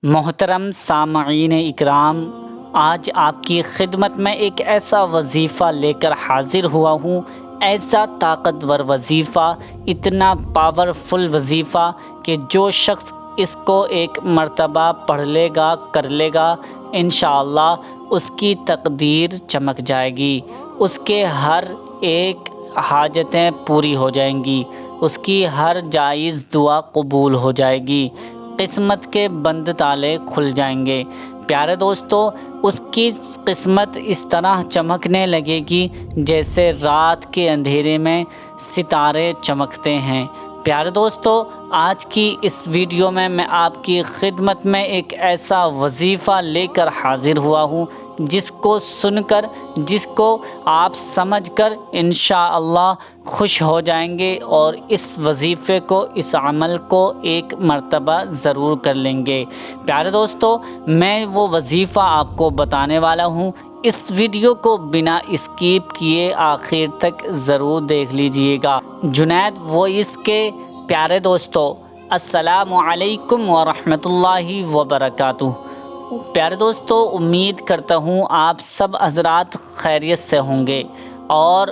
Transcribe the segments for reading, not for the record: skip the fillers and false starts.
محترم سامعین اکرام، آج آپ کی خدمت میں ایک ایسا وظیفہ لے کر حاضر ہوا ہوں، ایسا طاقتور وظیفہ، اتنا پاورفل وظیفہ کہ جو شخص اس کو ایک مرتبہ پڑھ لے گا، کر لے گا، انشاءاللہ اس کی تقدیر چمک جائے گی، اس کے ہر ایک حاجتیں پوری ہو جائیں گی، اس کی ہر جائز دعا قبول ہو جائے گی، قسمت کے بند تالے کھل جائیں گے۔ پیارے دوستو، اس کی قسمت اس طرح چمکنے لگے گی جیسے رات کے اندھیرے میں ستارے چمکتے ہیں۔ پیارے دوستو، آج کی اس ویڈیو میں آپ کی خدمت میں ایک ایسا وظیفہ لے کر حاضر ہوا ہوں جس کو سن کر، جس کو آپ سمجھ کر انشاءاللہ خوش ہو جائیں گے اور اس وظیفے کو، اس عمل کو ایک مرتبہ ضرور کر لیں گے۔ پیارے دوستو، میں وہ وظیفہ آپ کو بتانے والا ہوں، اس ویڈیو کو بنا اسکیپ کیے آخر تک ضرور دیکھ لیجئے گا۔ جنید وائس کے پیارے دوستو، السلام علیکم ورحمۃ اللہ وبرکاتہ۔ پیارے دوستو، امید کرتا ہوں آپ سب حضرات خیریت سے ہوں گے، اور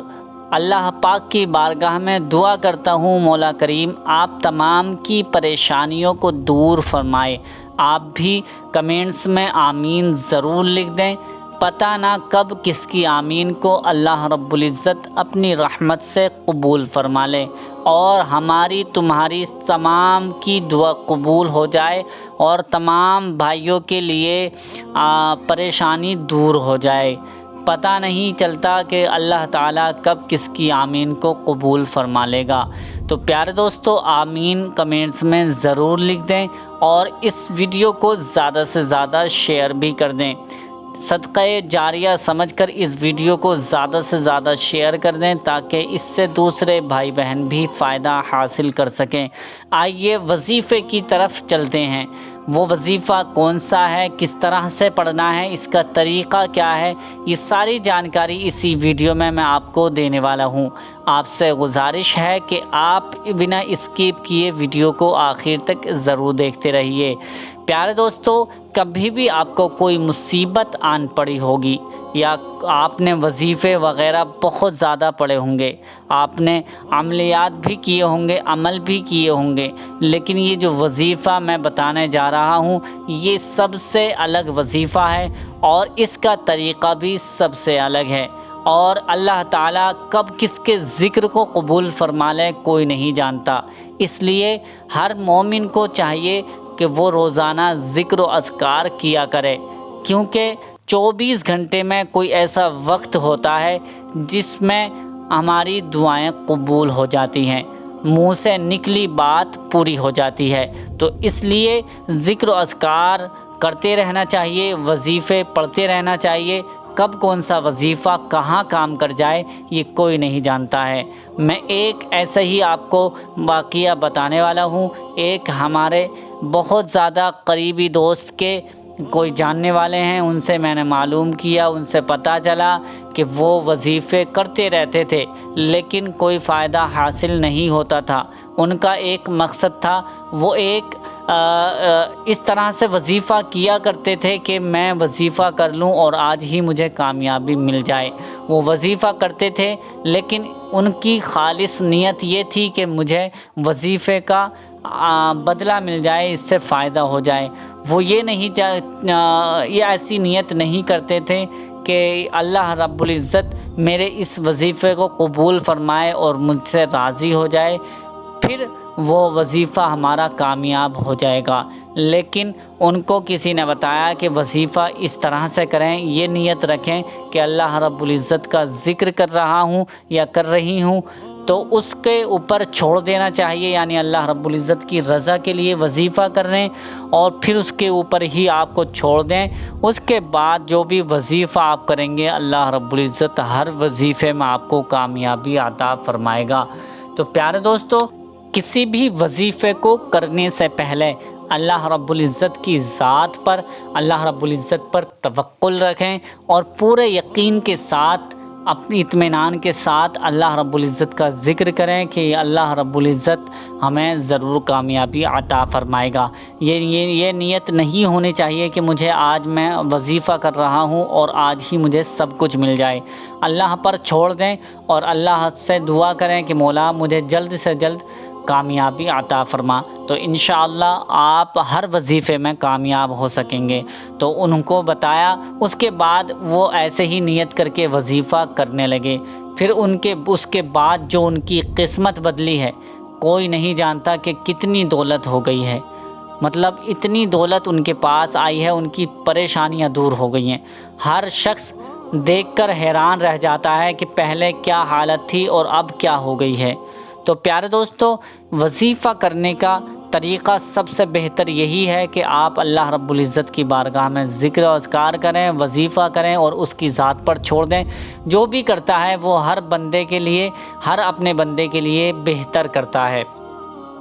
اللہ پاک کی بارگاہ میں دعا کرتا ہوں مولا کریم آپ تمام کی پریشانیوں کو دور فرمائے۔ آپ بھی کمنٹس میں آمین ضرور لکھ دیں، پتہ نہ کب کس کی آمین کو اللہ رب العزت اپنی رحمت سے قبول فرما لے اور ہماری تمہاری تمام کی دعا قبول ہو جائے اور تمام بھائیوں کے لیے پریشانی دور ہو جائے۔ پتہ نہیں چلتا کہ اللہ تعالیٰ کب کس کی آمین کو قبول فرما لے گا۔ تو پیارے دوستو، آمین کمنٹس میں ضرور لکھ دیں اور اس ویڈیو کو زیادہ سے زیادہ شیئر بھی کر دیں۔ صدقہ جاریہ سمجھ کر اس ویڈیو کو زیادہ سے زیادہ شیئر کر دیں تاکہ اس سے دوسرے بھائی بہن بھی فائدہ حاصل کر سکیں۔ آئیے وظیفے کی طرف چلتے ہیں۔ وہ وظیفہ کون سا ہے، کس طرح سے پڑھنا ہے، اس کا طریقہ کیا ہے، یہ ساری جانکاری اسی ویڈیو میں آپ کو دینے والا ہوں۔ آپ سے گزارش ہے کہ آپ بنا اسکیپ کیے ویڈیو کو آخر تک ضرور دیکھتے رہیے۔ پیارے دوستو، کبھی بھی آپ کو کوئی مصیبت آن پڑی ہوگی یا آپ نے وظیفے وغیرہ بہت زیادہ پڑھے ہوں گے، آپ نے عملیات بھی کیے ہوں گے، عمل بھی کیے ہوں گے، لیکن یہ جو وظیفہ میں بتانے جا رہا ہوں یہ سب سے الگ وظیفہ ہے اور اس کا طریقہ بھی سب سے الگ ہے، اور اللہ تعالیٰ کب کس کے ذکر کو قبول فرما لے کوئی نہیں جانتا۔ اس لیے ہر مومن کو چاہیے کہ وہ روزانہ ذکر و اذکار کیا کرے، کیونکہ 24 گھنٹے میں کوئی ایسا وقت ہوتا ہے جس میں ہماری دعائیں قبول ہو جاتی ہیں، منہ سے نکلی بات پوری ہو جاتی ہے۔ تو اس لیے ذکر و اذکار کرتے رہنا چاہیے، وظیفے پڑھتے رہنا چاہیے۔ کب کون سا وظیفہ کہاں کام کر جائے یہ کوئی نہیں جانتا ہے۔ میں ایک ایسا ہی آپ کو واقعہ بتانے والا ہوں۔ ایک ہمارے بہت زیادہ قریبی دوست کے کوئی جاننے والے ہیں، ان سے میں نے معلوم کیا، ان سے پتہ چلا کہ وہ وظیفے کرتے رہتے تھے لیکن کوئی فائدہ حاصل نہیں ہوتا تھا۔ ان کا ایک مقصد تھا، وہ ایک اس طرح سے وظیفہ کیا کرتے تھے کہ میں وظیفہ کر لوں اور آج ہی مجھے کامیابی مل جائے۔ وہ وظیفہ کرتے تھے لیکن ان کی خالص نیت یہ تھی کہ مجھے وظیفے کا بدلہ مل جائے، اس سے فائدہ ہو جائے۔ وہ یہ ایسی نیت نہیں کرتے تھے کہ اللہ رب العزت میرے اس وظیفے کو قبول فرمائے اور مجھ سے راضی ہو جائے، پھر وہ وظیفہ ہمارا کامیاب ہو جائے گا۔ لیکن ان کو کسی نے بتایا کہ وظیفہ اس طرح سے کریں، یہ نیت رکھیں کہ اللہ رب العزت کا ذکر کر رہا ہوں یا کر رہی ہوں تو اس کے اوپر چھوڑ دینا چاہیے، یعنی اللہ رب العزت کی رضا کے لیے وظیفہ کر رہے ہیں اور پھر اس کے اوپر ہی آپ کو چھوڑ دیں۔ اس کے بعد جو بھی وظیفہ آپ کریں گے اللہ رب العزت ہر وظیفے میں آپ کو کامیابی عطا فرمائے گا۔ تو پیارے دوستو، کسی بھی وظیفے کو کرنے سے پہلے اللہ رب العزت کی ذات پر، اللہ رب العزت پر توکل رکھیں اور پورے یقین کے ساتھ اپنی اطمینان کے ساتھ اللہ رب العزت کا ذکر کریں کہ اللہ رب العزت ہمیں ضرور کامیابی عطا فرمائے گا۔ یہ نیت نہیں ہونی چاہیے کہ مجھے آج میں وظیفہ کر رہا ہوں اور آج ہی مجھے سب کچھ مل جائے۔ اللہ پر چھوڑ دیں اور اللہ سے دعا کریں کہ مولا مجھے جلد سے جلد کامیابی عطا فرما، تو انشاءاللہ آپ ہر وظیفے میں کامیاب ہو سکیں گے۔ تو ان کو بتایا، اس کے بعد وہ ایسے ہی نیت کر کے وظیفہ کرنے لگے۔ پھر اس کے بعد جو ان کی قسمت بدلی ہے، کوئی نہیں جانتا کہ کتنی دولت ہو گئی ہے، مطلب اتنی دولت ان کے پاس آئی ہے، ان کی پریشانیاں دور ہو گئی ہیں۔ ہر شخص دیکھ کر حیران رہ جاتا ہے کہ پہلے کیا حالت تھی اور اب کیا ہو گئی ہے۔ تو پیارے دوستو، وظیفہ کرنے کا طریقہ سب سے بہتر یہی ہے کہ آپ اللہ رب العزت کی بارگاہ میں ذکر و اذکار کریں، وظیفہ کریں اور اس کی ذات پر چھوڑ دیں۔ جو بھی کرتا ہے وہ ہر بندے کے لیے، ہر اپنے بندے کے لیے بہتر کرتا ہے۔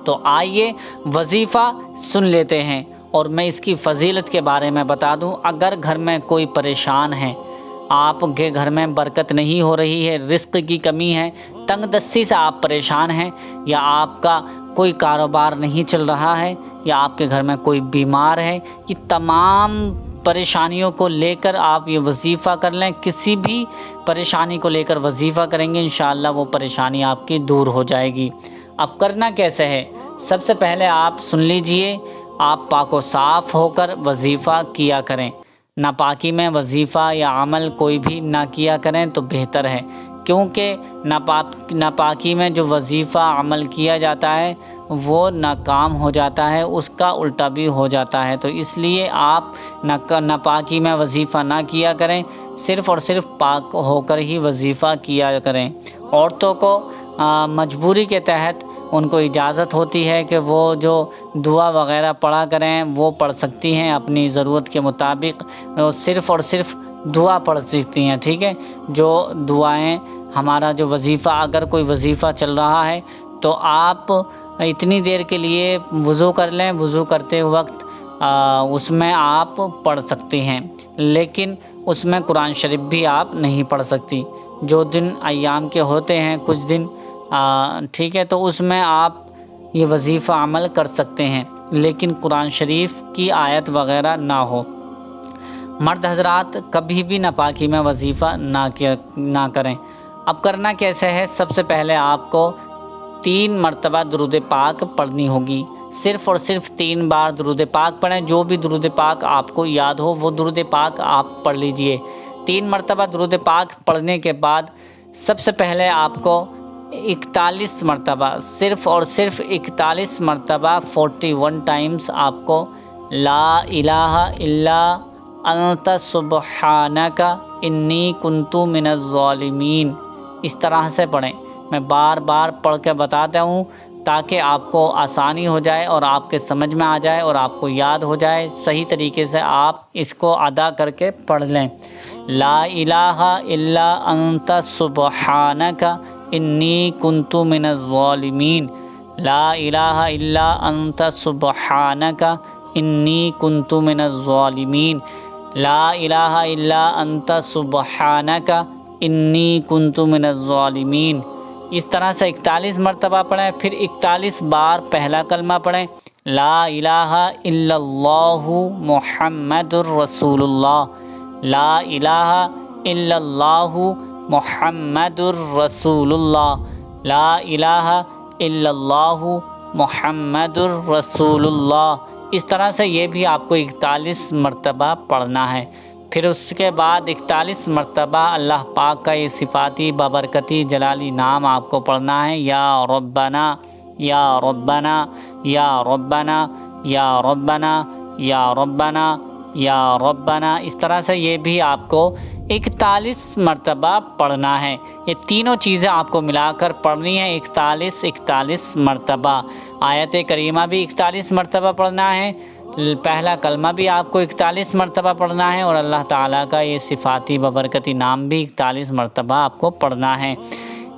تو آئیے وظیفہ سن لیتے ہیں، اور میں اس کی فضیلت کے بارے میں بتا دوں۔ اگر گھر میں کوئی پریشان ہے، آپ کے گھر میں برکت نہیں ہو رہی ہے، رزق کی کمی ہے، تنگ دستی سے آپ پریشان ہیں، یا آپ کا کوئی کاروبار نہیں چل رہا ہے، یا آپ کے گھر میں کوئی بیمار ہے، یہ تمام پریشانیوں کو لے کر آپ یہ وظیفہ کر لیں۔ کسی بھی پریشانی کو لے کر وظیفہ کریں گے، انشاءاللہ وہ پریشانی آپ کی دور ہو جائے گی۔ اب کرنا کیسے ہے؟ سب سے پہلے آپ سن لیجئے، آپ پاک و صاف ہو کر وظیفہ کیا کریں۔ ناپاکی میں وظیفہ یا عمل کوئی بھی نہ کیا کریں تو بہتر ہے، کیونکہ ناپاکی میں جو وظیفہ عمل کیا جاتا ہے وہ ناکام ہو جاتا ہے، اس کا الٹا بھی ہو جاتا ہے۔ تو اس لیے آپ ناپاکی میں وظیفہ نہ کیا کریں، صرف اور صرف پاک ہو کر ہی وظیفہ کیا کریں۔ عورتوں کو مجبوری کے تحت ان کو اجازت ہوتی ہے کہ وہ جو دعا وغیرہ پڑھا کریں وہ پڑھ سکتی ہیں، اپنی ضرورت کے مطابق صرف اور صرف دعا پڑھ سکتی ہیں، ٹھیک ہے۔ جو دعائیں ہمارا جو وظیفہ، اگر کوئی وظیفہ چل رہا ہے تو آپ اتنی دیر کے لیے وضو کر لیں، وضو کرتے وقت اس میں آپ پڑھ سکتے ہیں، لیکن اس میں قرآن شریف بھی آپ نہیں پڑھ سکتی۔ جو دن ایام کے ہوتے ہیں کچھ دن، ٹھیک ہے، تو اس میں آپ یہ وظیفہ عمل کر سکتے ہیں، لیکن قرآن شریف کی آیت وغیرہ نہ ہو۔ مرد حضرات کبھی بھی ناپاکی میں وظیفہ نہ کریں۔ اب کرنا کیسے ہے؟ سب سے پہلے آپ کو 3 مرتبہ درود پاک پڑھنی ہوگی، صرف اور صرف 3 بار درود پاک پڑھیں۔ جو بھی درود پاک آپ کو یاد ہو وہ درود پاک آپ پڑھ لیجئے۔ 3 مرتبہ درود پاک پڑھنے کے بعد سب سے پہلے آپ کو 41 مرتبہ، صرف اور صرف 41 مرتبہ 41 ٹائمز آپ کو لا الہ الا انت سبحانک انی کنت من الظالمین اس طرح سے پڑھیں۔ میں بار بار پڑھ کے بتاتا ہوں تاکہ آپ کو آسانی ہو جائے اور آپ کے سمجھ میں آ جائے اور آپ کو یاد ہو جائے۔ صحیح طریقے سے آپ اس کو ادا کر کے پڑھ لیں۔ لا الہ الا انت سبحانک انی کنت من الظالمین، لا الہ الا انت سبحانک انی کنت من الظالمین، لا الہ الا انت سبحانک انی کنت من الظالمین۔ اس طرح سے 41 مرتبہ پڑھیں۔ پھر 41 بار پہلا کلمہ پڑھیں، لا الہ الا اللہ محمد الرسول اللہ، لا الہ الا اللہ محمد الرسول اللہ، لا الہ الا اللہ محمد الرسول اللہ۔ اس طرح سے یہ بھی آپ کو 41 مرتبہ پڑھنا ہے۔ پھر اس کے بعد 41 مرتبہ اللہ پاک کا یہ صفاتی بابرکتی جلالی نام آپ کو پڑھنا ہے، یا ربنا یا ربنا یا ربنا یا ربنا یا ربنا یا ربنا۔ اس طرح سے یہ بھی آپ کو 41 مرتبہ پڑھنا ہے۔ یہ تینوں چیزیں آپ کو ملا کر پڑھنی ہے 41 مرتبہ۔ آیت کریمہ بھی 41 مرتبہ پڑھنا ہے، پہلا کلمہ بھی آپ کو 41 مرتبہ پڑھنا ہے، اور اللہ تعالیٰ کا یہ صفاتی ببرکتی نام بھی 41 مرتبہ آپ کو پڑھنا ہے۔